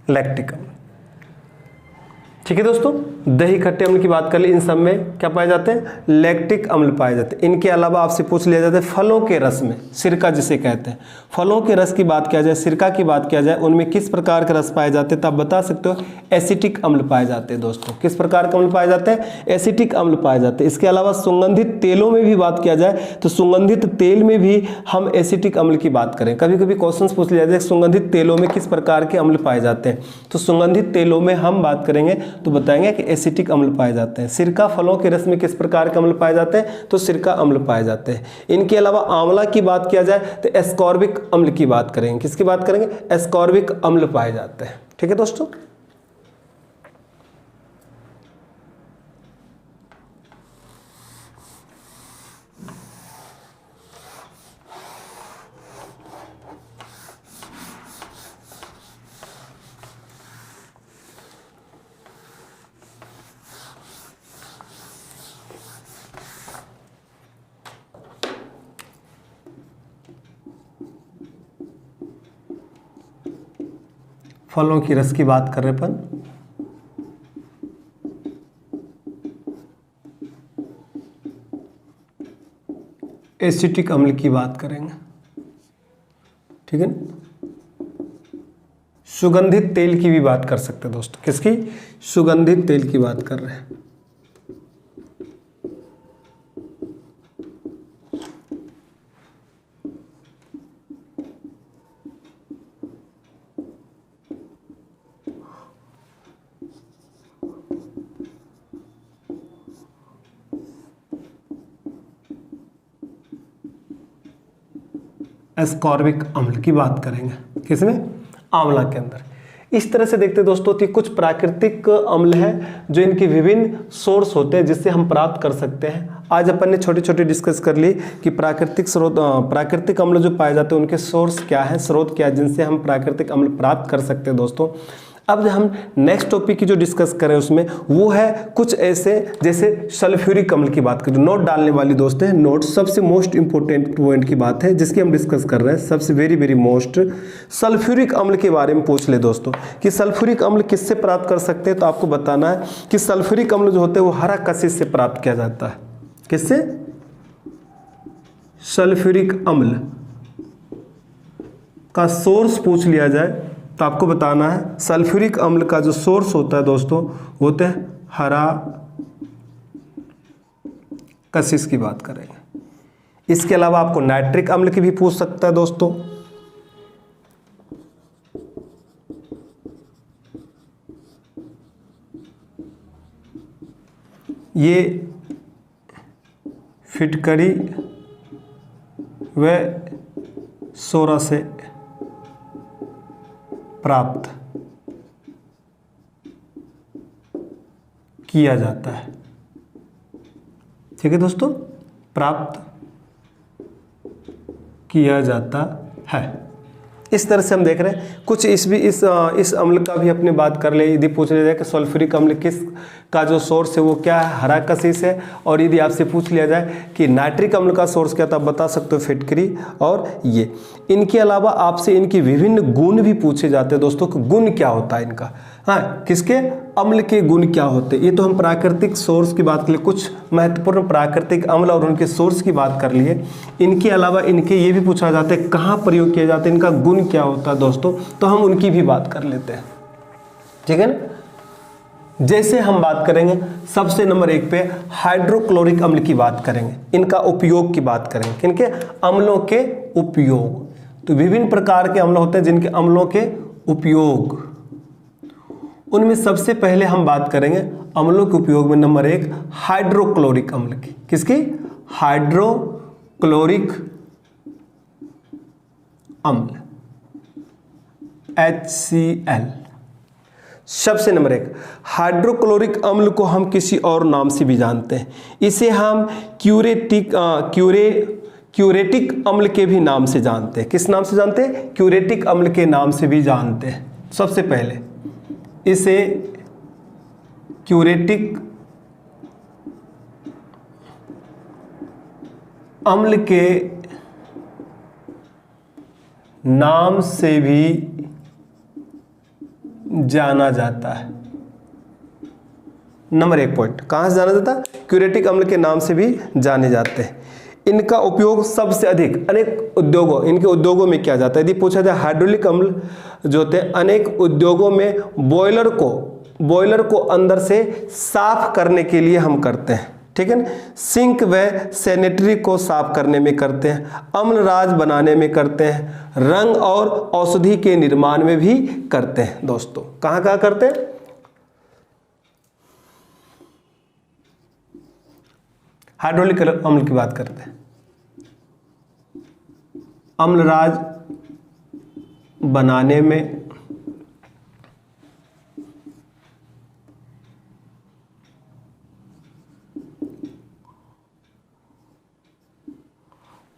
लैक्टिक अम्ल, ठीक है दोस्तों। दही, खट्टे अम्ल की बात कर ली, इन सब में क्या पाए जाते हैं? लैक्टिक अम्ल पाए जाते हैं। इनके अलावा आपसे पूछ लिया जाता है फलों के रस में, सिरका जिसे कहते हैं, फलों के रस की बात किया जाए, सिरका की बात किया जाए, उनमें किस प्रकार के रस पाए जाते हैं, तो आप बता सकते हो एसिटिक अम्ल पाए जाते हैं दोस्तों। किस प्रकार के अम्ल पाए जाते हैं? एसिटिक अम्ल पाए जाते हैं। इसके अलावा सुगंधित तेलों में भी बात किया जाए तो सुगंधित तेल में भी हम एसिटिक अम्ल की बात करें। कभी कभी क्वेश्चन पूछ लिया जाए सुगंधित तेलों में किस प्रकार के अम्ल पाए जाते हैं, तो सुगंधित तेलों में हम बात करेंगे तो बताएंगे कि एसिटिक अम्ल पाए जाते हैं। सिरका, फलों के रस में किस प्रकार के अम्ल पाए जाते हैं, तो सिरका अम्ल पाए जाते हैं। इनके अलावा आंवला की बात किया जाए तो एस्कॉर्बिक अम्ल की बात करेंगे। किसकी बात करेंगे? एस्कॉर्बिक अम्ल पाए जाते हैं। ठीक है दोस्तों। फलों की रस की बात कर रहे अपन, एसिटिक अम्ल की बात करेंगे। ठीक है ना। सुगंधित तेल की भी बात कर सकते हैं दोस्तों। किसकी? सुगंधित तेल की बात कर रहे हैं। एस्कॉर्बिक अम्ल की बात करेंगे। किसमें? आंवला के अंदर। इस तरह से देखते दोस्तों कि कुछ प्राकृतिक अम्ल हैं जो इनके विभिन्न सोर्स होते हैं जिससे हम प्राप्त कर सकते हैं। आज अपन ने छोटे छोटे डिस्कस कर ली कि प्राकृतिक अम्ल जो पाए जाते हैं उनके सोर्स क्या है, स्रोत क्या है, जिनसे हम प्राकृतिक अम्ल प्राप्त कर सकते हैं दोस्तों। अब हम नेक्स्ट टॉपिक की जो डिस्कस करें उसमें वो है कुछ ऐसे जैसे सल्फ्यूरिक अम्ल की बात करें। नोट डालने वाली दोस्त है, नोट सबसे मोस्ट इंपोर्टेंट पॉइंट की बात है जिसकी हम डिस्कस कर रहे हैं। सबसे वेरी वेरी मोस्ट सल्फ्यूरिक अम्ल के बारे में पूछ ले दोस्तों कि सल्फ्यूरिक अम्ल किससे प्राप्त कर सकते हैं। तो आपको बताना है कि सल्फ्यूरिक अम्ल जो होते हैं वो हरा कशिश से प्राप्त किया जाता है। किससे? सल्फ्यूरिक अम्ल का सोर्स पूछ लिया जाए तो आपको बताना है सल्फ्यूरिक अम्ल का जो सोर्स होता है दोस्तों होते हैं हरा कशिश की बात करेंगे। इसके अलावा आपको नाइट्रिक अम्ल की भी पूछ सकता है दोस्तों। ये फिटकरी व सोरा से प्राप्त किया जाता है। ठीक है दोस्तों, प्राप्त किया जाता है। इस तरह से हम देख रहे हैं कुछ इस अम्ल का भी अपने बात कर ले। यदि पूछ लिया जाए कि सल्फ्यूरिक अम्ल किस का जो सोर्स है वो क्या है, हरा कशिश है। और यदि आपसे पूछ लिया जाए कि नाइट्रिक अम्ल का सोर्स क्या, तो आप बता सकते हो फिटकरी और ये। इनके अलावा आपसे इनकी विभिन्न गुण भी पूछे जाते हैं दोस्तों कि गुण क्या होता है इनका। हाँ, किसके? अम्ल के गुण क्या होते हैं। ये तो हम प्राकृतिक सोर्स की बात कर लिए, कुछ महत्वपूर्ण प्राकृतिक अम्ल और उनके सोर्स की बात कर लिए। इनके अलावा इनके ये भी पूछा जाता है कहाँ प्रयोग किए जाते हैं, इनका गुण क्या होता है दोस्तों, तो हम उनकी भी बात कर लेते हैं। ठीक है ना। जैसे हम बात करेंगे सबसे नंबर 1 पे हाइड्रोक्लोरिक अम्ल की बात करेंगे, इनका उपयोग की बात करेंगे। किनके? अम्लों के उपयोग। तो विभिन्न प्रकार के अम्ल होते हैं जिनके अम्लों के उपयोग, उनमें सबसे पहले हम बात करेंगे अम्लों के उपयोग में नंबर 1 हाइड्रोक्लोरिक अम्ल की। किसकी? हाइड्रोक्लोरिक अम्ल, HCl। सबसे नंबर 1 हाइड्रोक्लोरिक अम्ल को हम किसी और नाम से भी जानते हैं। इसे हम क्यूरेटिक अम्ल के भी नाम से जानते हैं। किस नाम से जानते हैं? क्यूरेटिक अम्ल के नाम से भी जानते हैं। सबसे पहले इसे क्यूरेटिक अम्ल के नाम से भी जाना जाता है। नंबर 1 पॉइंट, कहां से जाना जाता है? क्यूरेटिक अम्ल के नाम से भी जाने जाते हैं। इनका उपयोग सबसे अधिक अनेक उद्योगों, इनके उद्योगों में किया जाता है। यदि पूछा जाए हाइड्रोलिक अम्ल जो होते हैं अनेक उद्योगों में बॉयलर को अंदर से साफ करने के लिए हम करते हैं। ठीक है ना। सिंक व सैनिटरी को साफ करने में करते हैं, अम्लराज बनाने में करते हैं, रंग और औषधि के निर्माण में भी करते हैं दोस्तों। कहां कहां करते हैं? हाइड्रोलिक अम्ल की बात करते हैं, अम्लराज बनाने में,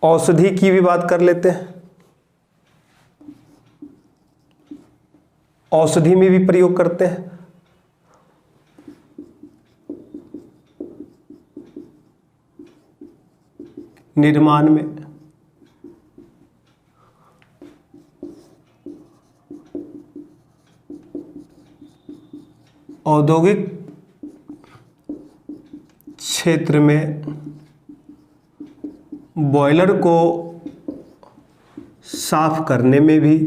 औषधि की भी बात कर लेते हैं, औषधि में भी प्रयोग करते हैं, निर्माण में, औद्योगिक क्षेत्र में, बॉयलर को साफ करने में भी,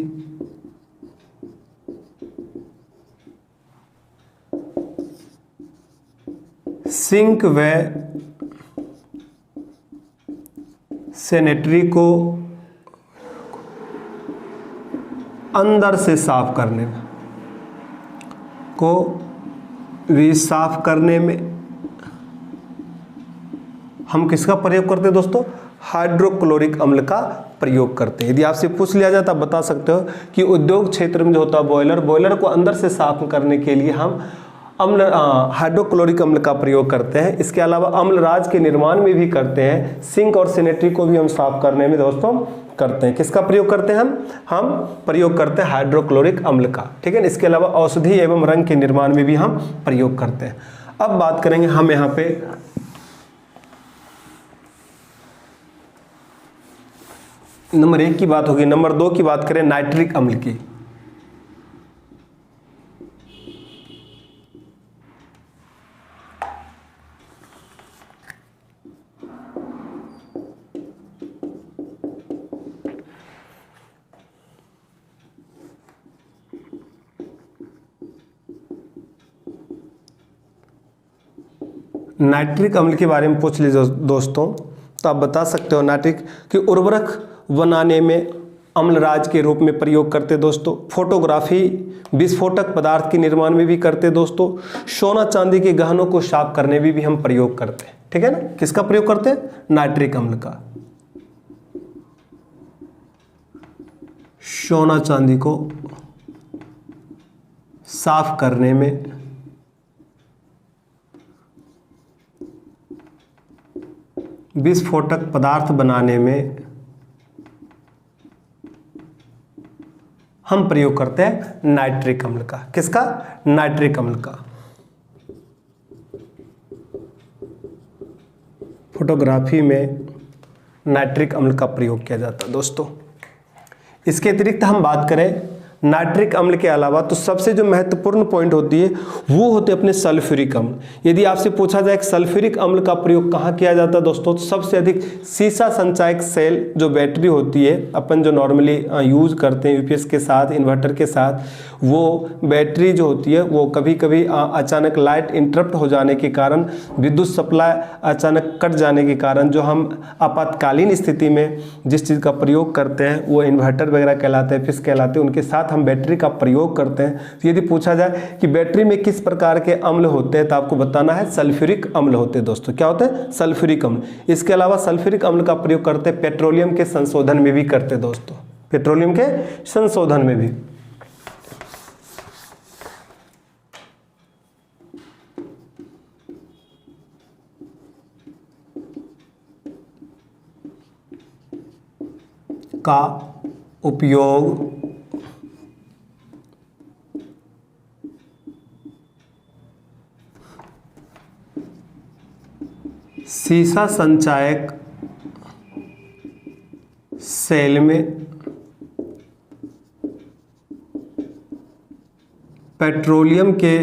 सिंक व सैनिटरी को अंदर से साफ करने में, को भी साफ करने में हम किसका प्रयोग करते हैं दोस्तों? हाइड्रोक्लोरिक अम्ल का प्रयोग करते हैं। यदि आपसे पूछ लिया जाए तो आप बता सकते हो कि उद्योग क्षेत्र में जो होता है बॉयलर को अंदर से साफ करने के लिए हम हाइड्रोक्लोरिक अम्ल का प्रयोग करते हैं। इसके अलावा अम्लराज के निर्माण में भी करते हैं। सिंक और सैनिटरी को भी हम साफ करने में दोस्तों करते हैं। किसका प्रयोग करते हैं हम प्रयोग करते हैं हाइड्रोक्लोरिक अम्ल का, ठीक है ना। इसके अलावा औषधि एवं रंग के निर्माण में भी हम प्रयोग करते हैं। अब बात करेंगे हम यहाँ पे नंबर 1 की बात होगी। नंबर 2 की बात करें नाइट्रिक अम्ल की। नाइट्रिक अम्ल के बारे में पूछ लीजिए दोस्तों तो आप बता सकते हो नाइट्रिक कि उर्वरक बनाने में अम्लराज के रूप में प्रयोग करते दोस्तों। फोटोग्राफी विस्फोटक पदार्थ के निर्माण में भी करते दोस्तों। सोना चांदी के गहनों को साफ करने में भी हम प्रयोग करते हैं, ठीक है ना। किसका प्रयोग करते हैं? नाइट्रिक अम्ल का। सोना चांदी को साफ करने में विस्फोटक पदार्थ बनाने में हम प्रयोग करते हैं नाइट्रिक अम्ल का। किसका? नाइट्रिक अम्ल का। फोटोग्राफी में नाइट्रिक अम्ल का प्रयोग किया जाता है दोस्तों। इसके अतिरिक्त हम बात करें नाइट्रिक अम्ल के अलावा तो सबसे जो महत्वपूर्ण पॉइंट होती है वो होते अपने सल्फ्यूरिक अम्ल। यदि आपसे पूछा जाए कि सल्फ्यूरिक अम्ल का प्रयोग कहाँ किया जाता है दोस्तों, तो सबसे अधिक सीसा संचायक सेल जो बैटरी होती है अपन जो नॉर्मली यूज करते हैं यूपीएस के साथ, इन्वर्टर के साथ, वो बैटरी जो होती है वो कभी कभी अचानक लाइट इंटरप्ट हो जाने के कारण, विद्युत सप्लाई अचानक कट जाने के कारण जो हम आपातकालीन स्थिति में जिस चीज़ का प्रयोग करते हैं वो इन्वर्टर वगैरह कहलाते हैं, फिस कहलाते हैं, उनके साथ हम बैटरी का प्रयोग करते हैं। तो यदि पूछा जाए कि बैटरी में किस प्रकार के अम्ल होते हैं तो आपको बताना है सल्फ्यूरिक अम्ल होते हैं दोस्तों। क्या होते हैं? सल्फ्यूरिक अम्ल। इसके अलावा सल्फ्यूरिक अम्ल का प्रयोग करते हैं पेट्रोलियम के संशोधन में भी करते हैं दोस्तों, पेट्रोलियम के संशोधन में भी। का उपयोग सीसा संचायक सेल में पेट्रोलियम के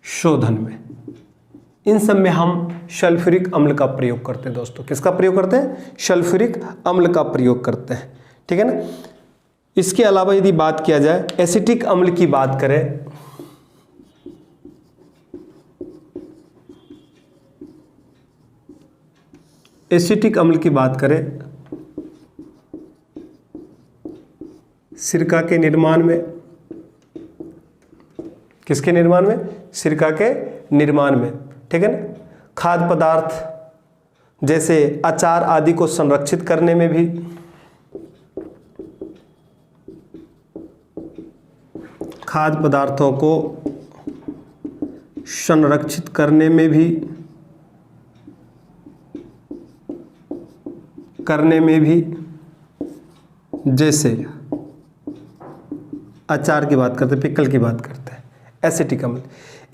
शोधन में, इन सब में हम सल्फ्यूरिक अम्ल का प्रयोग करते हैं दोस्तों। किसका प्रयोग करते हैं? सल्फ्यूरिक अम्ल का प्रयोग करते हैं, ठीक है ना। इसके अलावा यदि बात किया जाए एसिटिक अम्ल की बात करें, एसिटिक अम्ल की बात करें, सिरका के निर्माण में, किसके निर्माण में? सिरका के निर्माण में, ठीक है ना। खाद्य पदार्थ जैसे अचार आदि को संरक्षित करने में भी, खाद्य पदार्थों को संरक्षित करने में भी जैसे अचार की बात करते हैं, पिकल की बात करते हैं, एसिटिक अम्ल।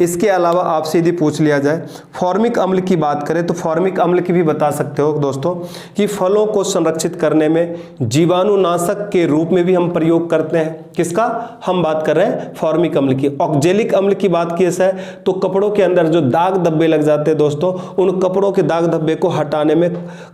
इसके अलावा आपसे यदि पूछ लिया जाए फॉर्मिक अम्ल की बात करें तो फॉर्मिक अम्ल की भी बता सकते हो दोस्तों कि फलों को संरक्षित करने में जीवाणुनाशक के रूप में भी हम प्रयोग करते हैं। किसका? हम बात कर रहे हैं फॉर्मिक अम्ल की। ऑक्जेलिक अम्ल की बात की जाए तो कपड़ों के अंदर जो दाग धब्बे लग जाते हैं दोस्तों, उन कपड़ों के दाग धब्बे को हटाने में,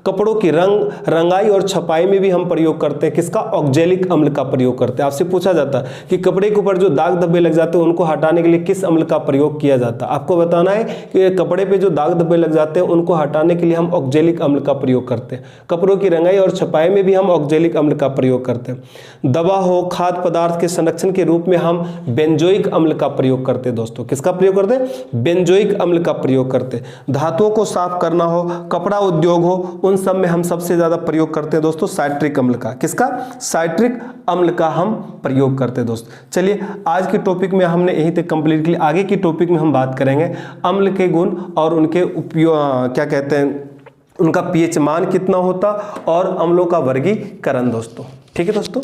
कपड़ों की रंगाई और छपाई में भी हम प्रयोग करते हैं। किसका? ऑक्जेलिक अम्ल का प्रयोग करते हैं। आपसे पूछा जाता है कि कपड़े के ऊपर जो दाग धब्बे लग जाते हैं उनको हटाने के लिए किस अम्ल का प्रयोग प्रयोग किया जाता है। आपको बताना है कि कपड़े पे जो दाग धब्बे लग जाते हैं उनको हटाने के लिए हम ऑक्जेलिक अम्ल का प्रयोग करते हैं। कपड़ों की रंगाई और छपाई में भी हम ऑक्जेलिक अम्ल का प्रयोग करते हैं। दवा हो, खाद्य पदार्थ के संरक्षण के रूप में हम बेंजोइक अम्ल का प्रयोग करते हैं। दोस्तों किसका प्रयोग करते हैं? बेंजोइक अम्ल का प्रयोग करते हैं। धातुओं को साफ करना हो, कपड़ा उद्योग हो, उन सब में हम सबसे ज्यादा प्रयोग करते हैं दोस्तों साइट्रिक अम्ल का। किसका? साइट्रिक अम्ल का हम प्रयोग करते हैं दोस्तों। चलिए आज के टॉपिक में हमने यहीं तक कंप्लीट किया। आगे की टॉपिक में हम बात करेंगे अम्ल के गुण और उनके उपयोग, क्या कहते हैं, उनका पीएच मान कितना होता और अम्लों का वर्गीकरण दोस्तों। ठीक है दोस्तों।